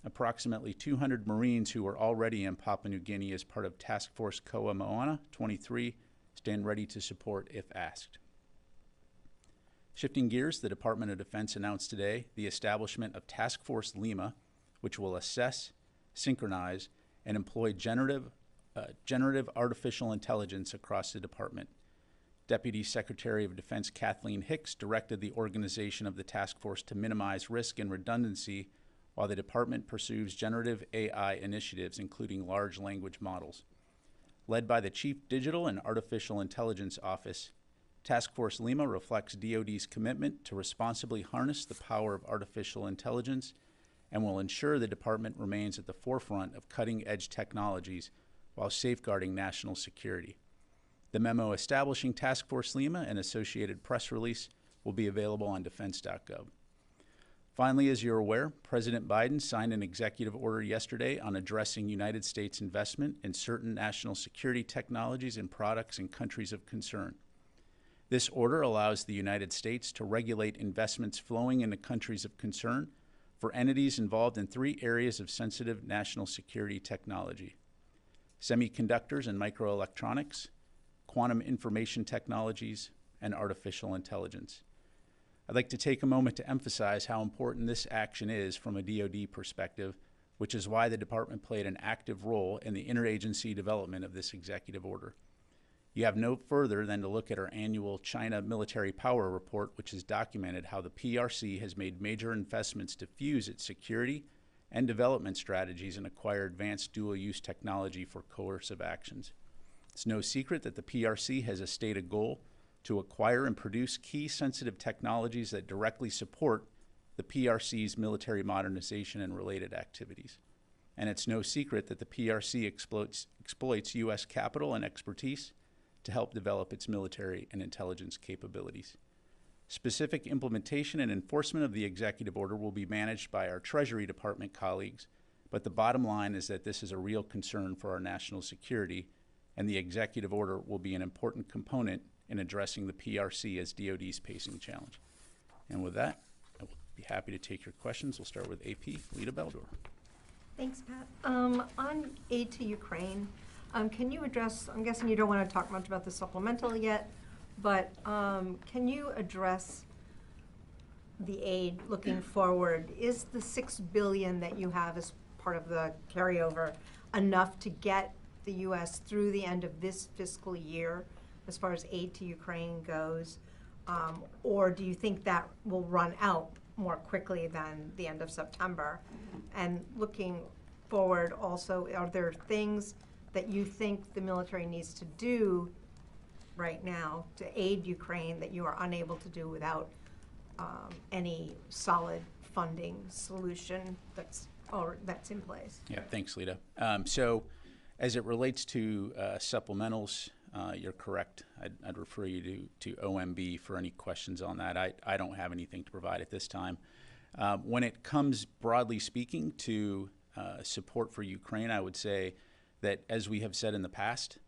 approximately 200 Marines who are already in Papua New Guinea as part of Task Force Koa Moana 23 stand ready to support if asked. Shifting gears, the Department of Defense announced today the establishment of Task Force Lima, which will assess, synchronize, and employ generative artificial intelligence across the department. Deputy Secretary of Defense Kathleen Hicks directed the organization of the task force to minimize risk and redundancy while the department pursues generative AI initiatives, including large language models. Led by the Chief Digital and Artificial Intelligence Office, Task Force Lima reflects DoD's commitment to responsibly harness the power of artificial intelligence and will ensure the department remains at the forefront of cutting-edge technologies while safeguarding national security. The memo establishing Task Force Lima and associated press release will be available on defense.gov. Finally, as you're aware, President Biden signed an executive order yesterday on addressing United States investment in certain national security technologies and products in countries of concern. This order allows the United States to regulate investments flowing into countries of concern for entities involved in 3 areas of sensitive national security technology: semiconductors and microelectronics, quantum information technologies, and artificial intelligence. I'd like to take a moment to emphasize how important this action is from a DoD perspective, which is why the department played an active role in the interagency development of this executive order. You have no further than to look at our annual China Military Power Report, which has documented how the PRC has made major investments to fuse its security and development strategies and acquire advanced dual-use technology for coercive actions. It's no secret that the PRC has a stated goal to acquire and produce key sensitive technologies that directly support the PRC's military modernization and related activities. And it's no secret that the PRC exploits U.S. capital and expertise to help develop its military and intelligence capabilities. Specific implementation and enforcement of the executive order will be managed by our Treasury Department colleagues, but the bottom line is that this is a real concern for our national security, and the executive order will be an important component in addressing the PRC as DoD's pacing challenge. And with that, I will be happy to take your questions. We'll start with AP, Lita Beldor. Thanks, Pat. On aid to Ukraine, can you address, I'm guessing you don't want to talk much about the supplemental yet, but can you address the aid looking forward? Is the $6 billion that you have as part of the carryover enough to get the U.S. through the end of this fiscal year as far as aid to Ukraine goes? Or do you think that will run out more quickly than the end of September? And looking forward also, are there things that you think the military needs to do right now to aid Ukraine that you are unable to do without any solid funding solution that's in place? Yeah, thanks, Lita. So as it relates to supplementals, you're correct. I'd refer you to OMB for any questions on that. I don't have anything to provide at this time. When it comes, broadly speaking, to support for Ukraine, I would say that, as we have said in the past,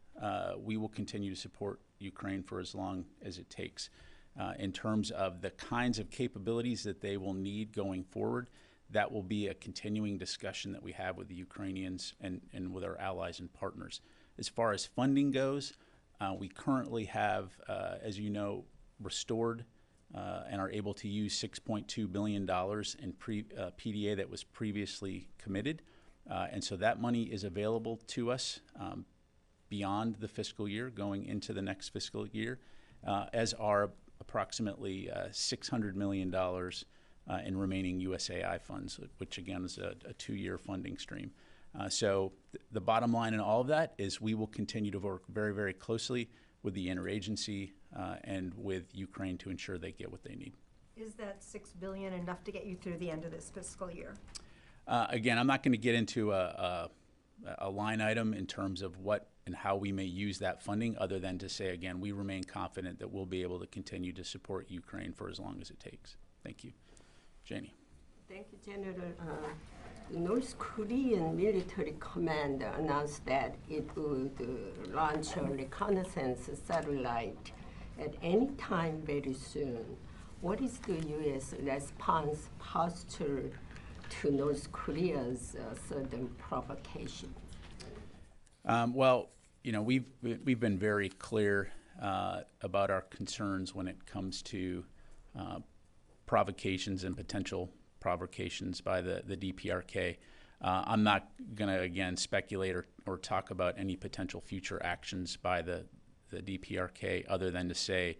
we will continue to support Ukraine for as long as it takes. In terms of the kinds of capabilities that they will need going forward, that will be a continuing discussion that we have with the Ukrainians and with our allies and partners. As far as funding goes, we currently have, as you know, restored and are able to use $6.2 billion in PDA that was previously committed. And so that money is available to us beyond the fiscal year, going into the next fiscal year, as are approximately $600 million in remaining USAI funds, which again is a 2-year funding stream. So the bottom line in all of that is we will continue to work very, very closely with the interagency and with Ukraine to ensure they get what they need. Is that $6 billion enough to get you through the end of this fiscal year? Again, I'm not going to get into a line item in terms of what and how we may use that funding, other than to say, again, we remain confident that we'll be able to continue to support Ukraine for as long as it takes. Thank you. Janie. Thank you, General. North Korean military command announced that it would launch a reconnaissance satellite at any time very soon. What is the U.S. response posture to North Korea's certain provocation? Well, you know, we've been very clear about our concerns when it comes to provocations and potential provocations by the DPRK. I'm not going to, again, speculate or talk about any potential future actions by the DPRK other than to say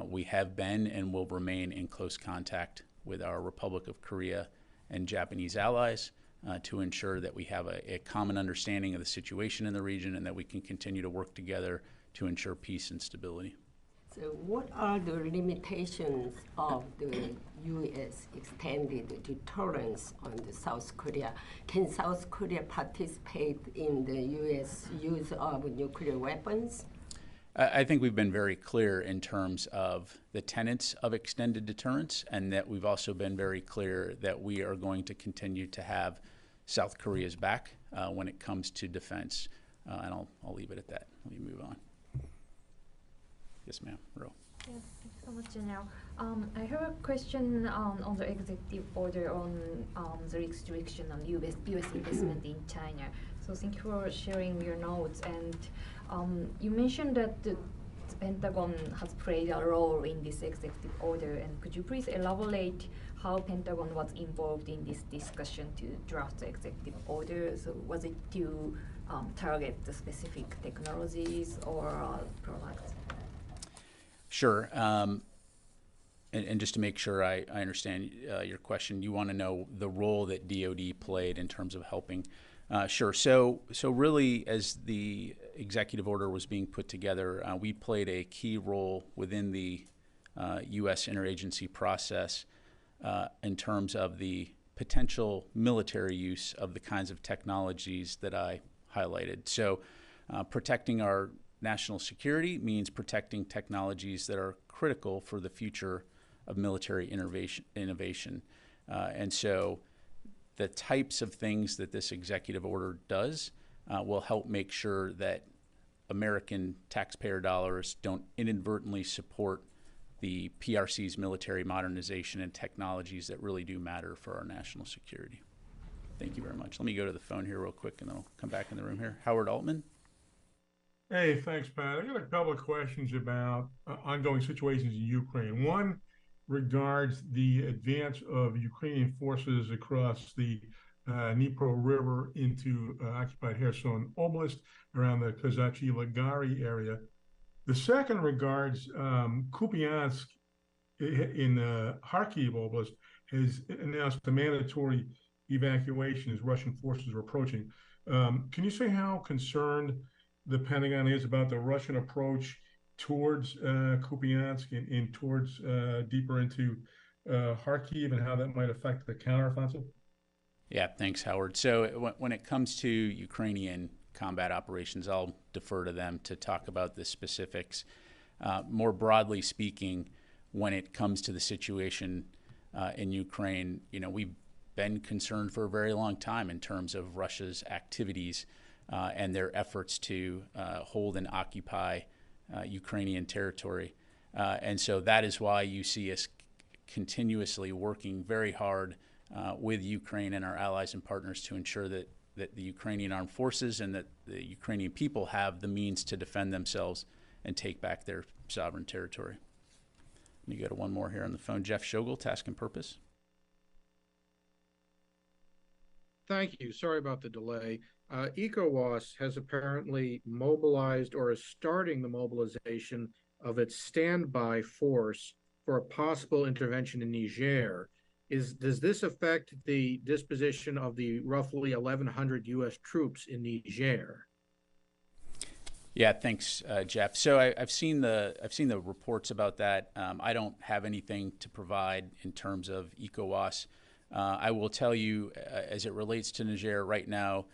we have been and will remain in close contact with our Republic of Korea and Japanese allies to ensure that we have a common understanding of the situation in the region and that we can continue to work together to ensure peace and stability. So what are the limitations of the U.S. extended deterrence on the South Korea? Can South Korea participate in the U.S. use of nuclear weapons? I think we've been very clear in terms of the tenets of extended deterrence, and that we've also been very clear that we are going to continue to have South Korea's back when it comes to defense. And I'll leave it at that. Let me move on. Yes, ma'am. Ro. Yes, thank you so much, General. I have a question on the executive order on the restriction on US investment in China. So thank you for sharing your notes. And you mentioned that the Pentagon has played a role in this executive order. And could you please elaborate how Pentagon was involved in this discussion to draft the executive order? So was it to target the specific technologies or products? Sure. And just to make sure I understand your question, you want to know the role that DoD played in terms of helping. Sure. So really, as the executive order was being put together, we played a key role within the U.S. interagency process in terms of the potential military use of the kinds of technologies that I highlighted. So protecting our national security means protecting technologies that are critical for the future of military innovation. And so the types of things that this executive order does will help make sure that American taxpayer dollars don't inadvertently support the PRC's military modernization and technologies that really do matter for our national security. Thank you very much. Let me go to the phone here real quick, and then I'll come back in the room here. Howard Altman. Hey, thanks, Pat. I got a couple of questions about ongoing situations in Ukraine. One regards the advance of Ukrainian forces across the Dnipro River into occupied Kherson Oblast around the Kozachi-Lagari area. The second regards Kupiansk in Kharkiv Oblast has announced a mandatory evacuation as Russian forces are approaching. Can you say how concerned the Pentagon is about the Russian approach towards Kupiansk and towards deeper into Kharkiv, and how that might affect the counteroffensive? Yeah, thanks, Howard. So when it comes to Ukrainian combat operations, I'll defer to them to talk about the specifics. More broadly speaking, when it comes to the situation in Ukraine, you know, we've been concerned for a very long time in terms of Russia's activities and their efforts to hold and occupy Ukrainian territory. And so that is why you see us continuously working very hard with Ukraine and our allies and partners to ensure that the Ukrainian armed forces and that the Ukrainian people have the means to defend themselves and take back their sovereign territory. Let me go to one more here on the phone. Jeff Shogel, Task and Purpose. Thank you. Sorry about the delay. ECOWAS has apparently mobilized or is starting the mobilization of its standby force for a possible intervention in Niger. Does this affect the disposition of the roughly 1,100 U.S. troops in Niger? Yeah, thanks, Jeff. So I've seen the reports about that. I don't have anything to provide in terms of ECOWAS. I will tell you, as it relates to Niger right now,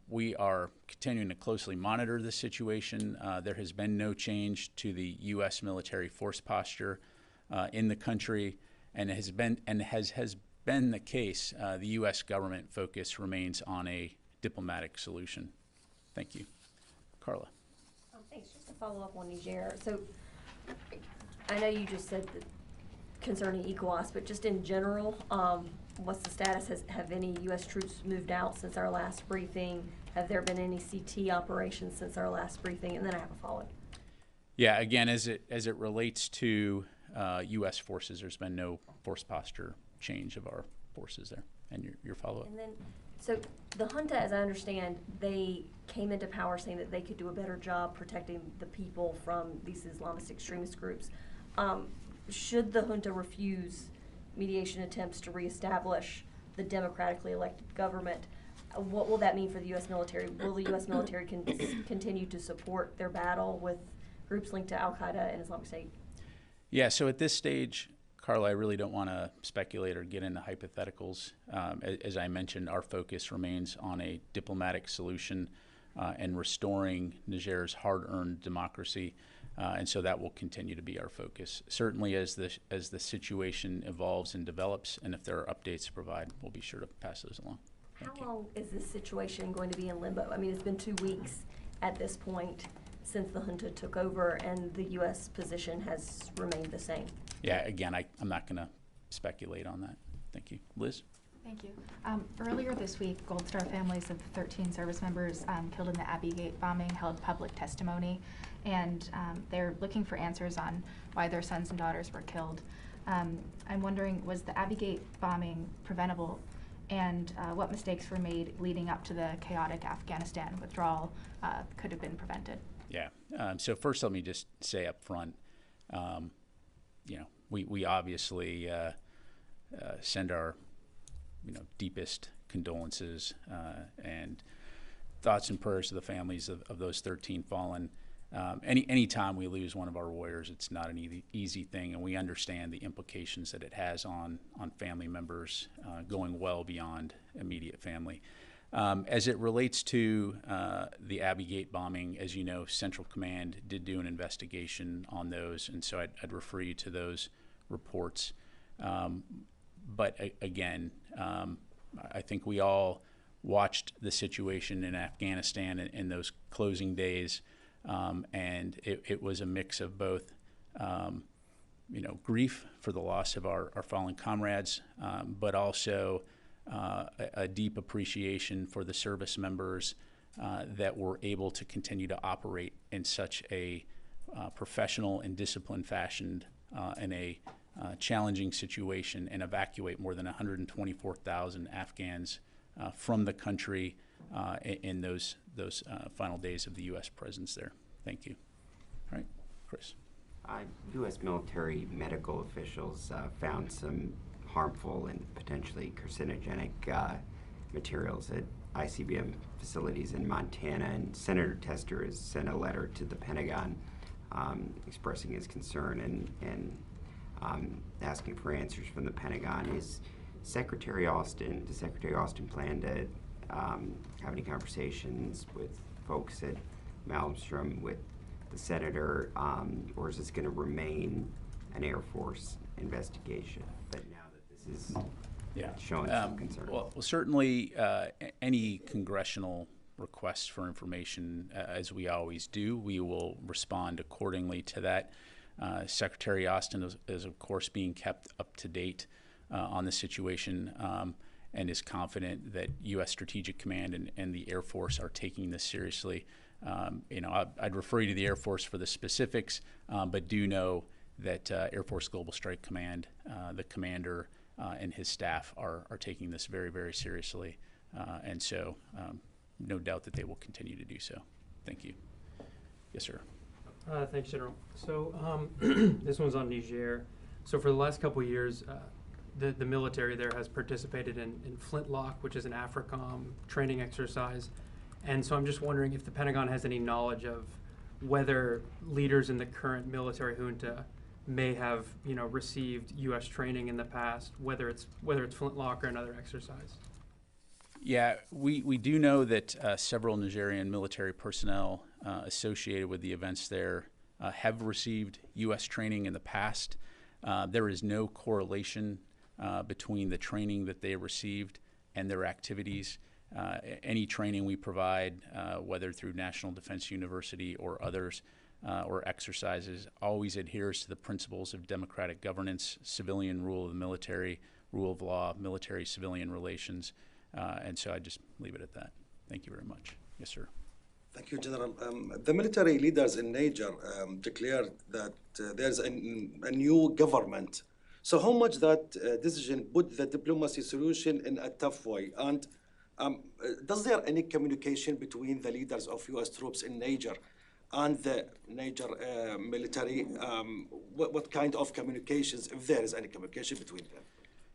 we are continuing to closely monitor the situation. There has been no change to the U.S. military force posture in the country, and has been the case. The U.S. government focus remains on a diplomatic solution. Thank you, Carla. Thanks. Just to follow up on Niger. So I know you just said that concerning ECOWAS, but just in general, what's the status? Have any U.S. troops moved out since our last briefing? Have there been any CT operations since our last briefing? And then I have a follow-up. Yeah, again, as it relates to U.S. forces, there's been no force posture change of our forces there. And your follow-up? And then, so the junta, as I understand, they came into power saying that they could do a better job protecting the people from these Islamist extremist groups. Should the junta refuse mediation attempts to reestablish the democratically elected government, what will that mean for the U.S. military? Will the U.S. military continue to support their battle with groups linked to Al-Qaeda and Islamic State? Yeah, so at this stage, Carla, I really don't want to speculate or get into hypotheticals. As I mentioned, our focus remains on a diplomatic solution and restoring Niger's hard-earned democracy, and so that will continue to be our focus. Certainly, as the situation evolves and develops, and if there are updates to provide, we'll be sure to pass those along. How long is this situation going to be in limbo? I mean, it's been 2 weeks at this point since the junta took over, and the U.S. position has remained the same. Yeah, again, I'm not going to speculate on that. Thank you. Liz? Thank you. Earlier this week, Gold Star families of 13 service members killed in the Abbey Gate bombing held public testimony, and they're looking for answers on why their sons and daughters were killed. I'm wondering, was the Abbey Gate bombing preventable, and what mistakes were made leading up to the chaotic Afghanistan withdrawal could have been prevented? Yeah. So first, let me just say up front, we obviously send our deepest condolences and thoughts and prayers to the families of those 13 fallen. Any time we lose one of our warriors, it's not an easy thing, and we understand the implications that it has on family members going well beyond immediate family. As it relates to the Abbey Gate bombing, as you know, Central Command did do an investigation on those, and so I'd refer you to those reports. But again, I think we all watched the situation in Afghanistan in those closing days, and it was a mix of both, grief for the loss of our fallen comrades, but also a deep appreciation for the service members that were able to continue to operate in such a professional and disciplined fashion in a challenging situation and evacuate more than 124,000 Afghans from the country in those final days of the U.S. presence there. Thank you. All right, Chris. U.S. military medical officials found some harmful and potentially carcinogenic materials at ICBM facilities in Montana, and Senator Tester has sent a letter to the Pentagon expressing his concern and asking for answers from the Pentagon. Does Secretary Austin plan to have any conversations with folks at Malmstrom, with the senator, or is this going to remain an Air Force investigation? But now that this is showing some concern. Well, certainly any congressional requests for information, as we always do, we will respond accordingly to that. Secretary Austin is of course being kept up to date on the situation and is confident that U.S. Strategic Command and the Air Force are taking this seriously. I'd refer you to the Air Force for the specifics, but do know that Air Force Global Strike Command, the commander and his staff are taking this very, very seriously. And so no doubt that they will continue to do so. Thank you. Yes, sir. Thanks, General. So this one's on Niger. So for the last couple of years, the military there has participated in Flintlock, which is an AFRICOM training exercise. And so I'm just wondering if the Pentagon has any knowledge of whether leaders in the current military junta may have, received U.S. training in the past, whether it's Flintlock or another exercise. Yeah, we do know that several Nigerian military personnel associated with the events there have received U.S. training in the past. There is no correlation between the training that they received and their activities. Any training we provide, whether through National Defense University or others, or exercises, always adheres to the principles of democratic governance, civilian rule of the military, rule of law, military-civilian relations, and so I just leave it at that. Thank you very much. Yes, sir. Thank you, General. The military leaders in Niger declared that there's a new government. So how much that decision put the diplomacy solution in a tough way? And does there any communication between the leaders of U.S. troops in Niger and the Niger military? What kind of communications, if there is any communication between them?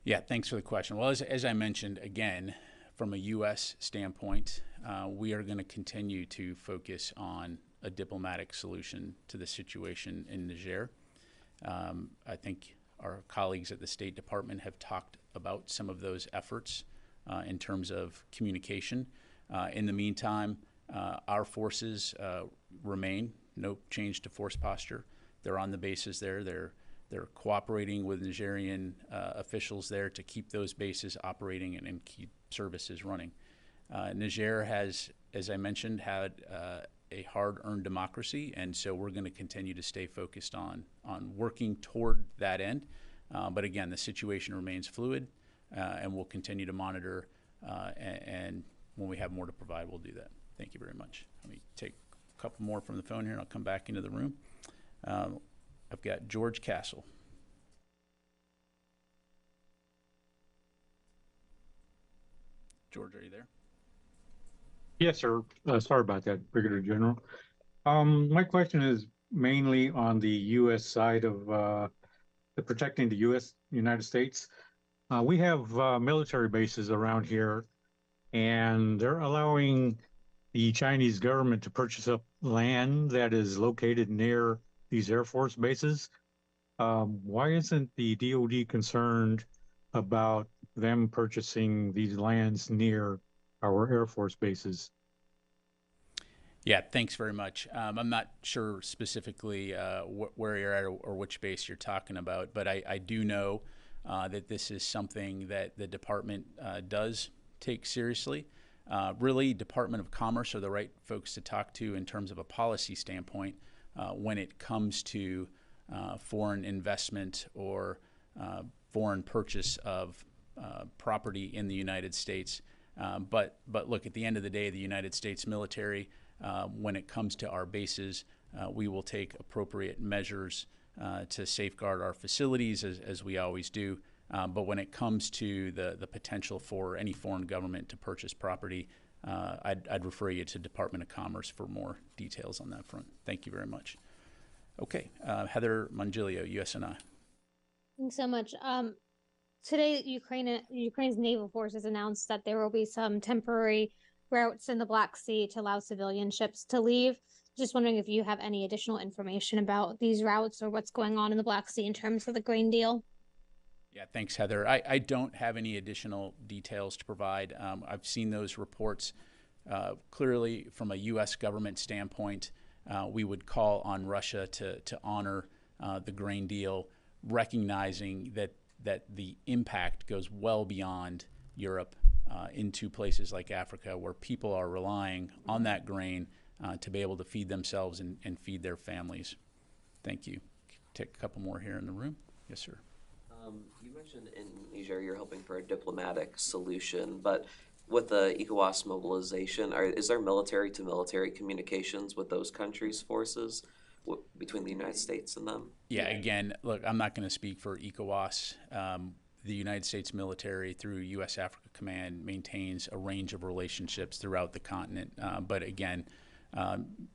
Yeah, thanks for the question. Well, as I mentioned, again, from a U.S. standpoint, we are going to continue to focus on a diplomatic solution to the situation in Niger. I think our colleagues at the State Department have talked about some of those efforts in terms of communication. In the meantime, our forces remain, no change to force posture. They're on the bases there. They're cooperating with Nigerian officials there to keep those bases operating and keep services running. Niger has, as I mentioned, had a hard-earned democracy, and so we're going to continue to stay focused on working toward that end. But again, the situation remains fluid, and we'll continue to monitor, and when we have more to provide, we'll do that. Thank you very much. Let me take a couple more from the phone here, and I'll come back into the room. I've got George Castle. George, are you there? Yes, sir. Sorry about that, Brigadier General. My question is mainly on the U.S. side of protecting the United States. We have military bases around here, and they're allowing the Chinese government to purchase up land that is located near these Air Force bases. Why isn't the DoD concerned about them purchasing these lands near our Air Force bases? Yeah, thanks very much. I'm not sure specifically where you're at or which base you're talking about, but I do know that this is something that the department does take seriously. Really, Department of Commerce are the right folks to talk to in terms of a policy standpoint when it comes to foreign investment or foreign purchase of property in the United States. But look, at the end of the day, the United States military, when it comes to our bases, we will take appropriate measures to safeguard our facilities, as we always do. But when it comes to the potential for any foreign government to purchase property, I'd refer you to Department of Commerce for more details on that front. Thank you very much. Okay, Heather Mongilio, USNI. Thanks so much. Today, Ukraine's naval forces announced that there will be some temporary routes in the Black Sea to allow civilian ships to leave. Just wondering if you have any additional information about these routes or what's going on in the Black Sea in terms of the grain deal. Yeah, thanks, Heather. I don't have any additional details to provide. I've seen those reports. Clearly, from a U.S. government standpoint, we would call on Russia to honor the grain deal, recognizing that the impact goes well beyond Europe into places like Africa, where people are relying on that grain to be able to feed themselves and feed their families. Thank you. Take a couple more here in the room. Yes, sir. You mentioned in Niger you're hoping for a diplomatic solution, but with the ECOWAS mobilization, is there military-to-military communications with those countries' forces between the United States and them? Yeah, again, look, I'm not going to speak for ECOWAS. The United States military, through U.S. Africa Command, maintains a range of relationships throughout the continent. But again,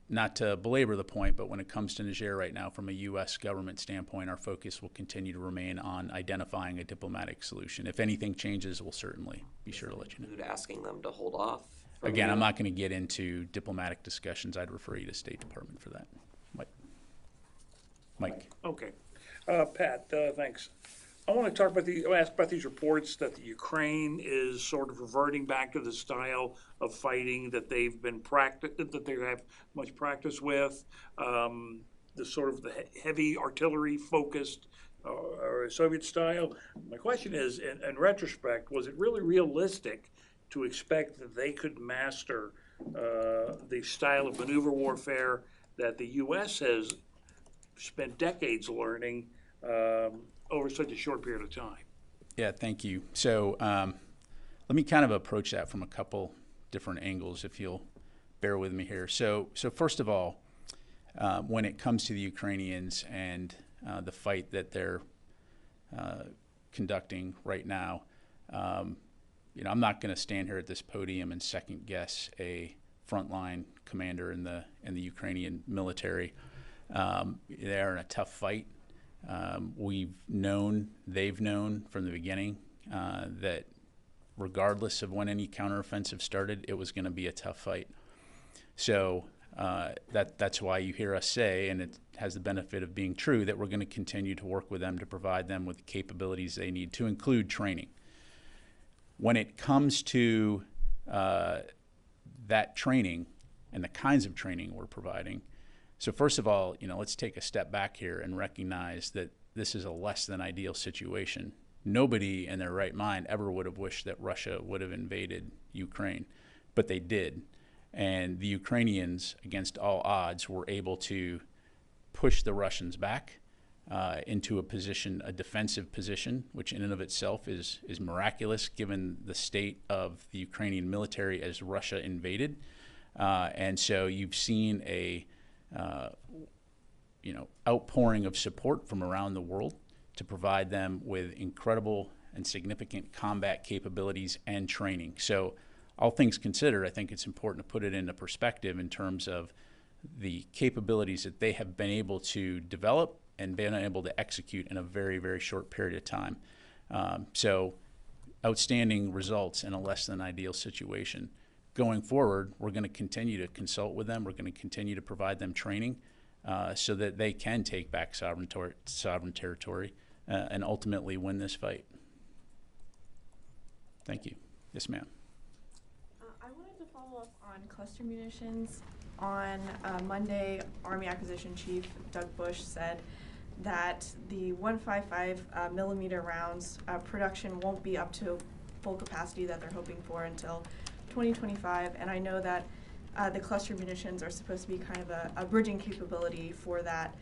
not to belabor the point, but when it comes to Niger right now, from a U.S. government standpoint, our focus will continue to remain on identifying a diplomatic solution. If anything changes, we'll certainly be sure to let you know. Asking them to hold off? Again, I'm not going to get into diplomatic discussions. I'd refer you to State Department for that. Mike. Okay. Pat, thanks. I want to ask about these reports that the Ukraine is sort of reverting back to the style of fighting that they have much practice with, the sort of the heavy artillery focused Soviet style. My question is, in retrospect, was it really realistic to expect that they could master the style of maneuver warfare that the U.S. has spent decades learning over such a short period of time? Yeah, thank you. So let me kind of approach that from a couple different angles, if you'll bear with me here. So first of all, when it comes to the Ukrainians and the fight that they're conducting right now, I'm not going to stand here at this podium and second guess a frontline commander in the Ukrainian military. They're in a tough fight. They've known from the beginning that regardless of when any counteroffensive started, it was going to be a tough fight. So that's why you hear us say, and it has the benefit of being true, that we're going to continue to work with them to provide them with the capabilities they need, to include training. When it comes to that training and the kinds of training we're providing, so first of all, let's take a step back here and recognize that this is a less than ideal situation. Nobody in their right mind ever would have wished that Russia would have invaded Ukraine, but they did. And the Ukrainians, against all odds, were able to push the Russians back into a defensive position, which in and of itself is miraculous given the state of the Ukrainian military as Russia invaded. And so you've seen a outpouring of support from around the world to provide them with incredible and significant combat capabilities and training. So all things considered, I think it's important to put it into perspective in terms of the capabilities that they have been able to develop and been able to execute in a very, very short period of time. So outstanding results in a less than ideal situation. Going forward, we're going to continue to consult with them. We're going to continue to provide them training so that they can take back sovereign territory and ultimately win this fight. Thank you. Yes, ma'am. I wanted to follow up on cluster munitions. On Monday, Army Acquisition Chief Doug Bush said that the 155 millimeter rounds production won't be up to full capacity that they're hoping for until 2025, and I know that the cluster munitions are supposed to be kind of a bridging capability for that.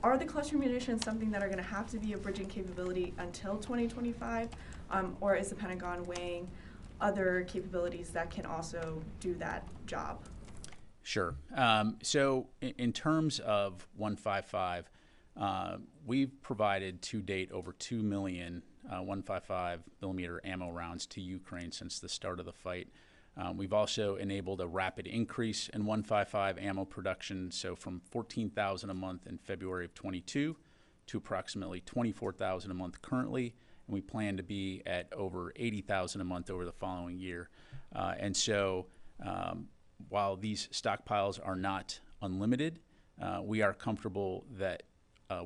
Are the cluster munitions something that are going to have to be a bridging capability until 2025, or is the Pentagon weighing other capabilities that can also do that job? Sure. So in terms of 155, we've provided to date over 2 million 155 millimeter ammo rounds to Ukraine since the start of the fight. We've also enabled a rapid increase in 155 ammo production, so from 14,000 a month in February of 22 to approximately 24,000 a month currently, and we plan to be at over 80,000 a month over the following year. And so while these stockpiles are not unlimited, we are comfortable that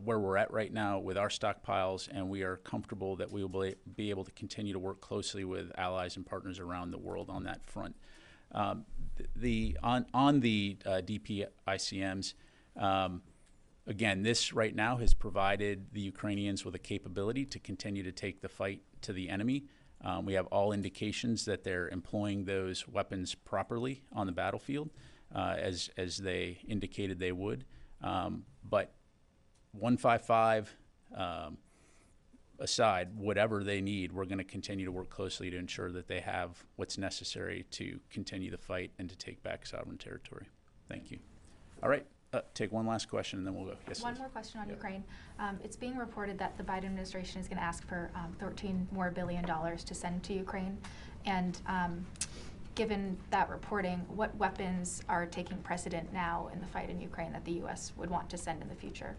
where we're at right now with our stockpiles, and we are comfortable that we will be able to continue to work closely with allies and partners around the world on that front. On the DPICMs, again, this right now has provided the Ukrainians with a capability to continue to take the fight to the enemy. We have all indications that they're employing those weapons properly on the battlefield, as they indicated they would. But 155 aside, whatever they need, we're going to continue to work closely to ensure that they have what's necessary to continue the fight and to take back sovereign territory. Thank you. All right. Take one last question and then we'll go. Yes, one more question on Ukraine. It's being reported that the Biden administration is going to ask for $13 billion more to send to Ukraine. And given that reporting, what weapons are taking precedent now in the fight in Ukraine that the U.S. would want to send in the future?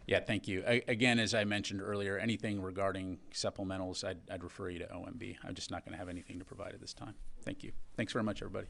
Yeah, thank you. Again, as I mentioned earlier, anything regarding supplementals, I'd refer you to OMB. I'm just not going to have anything to provide at this time. Thank you. Thanks very much, everybody.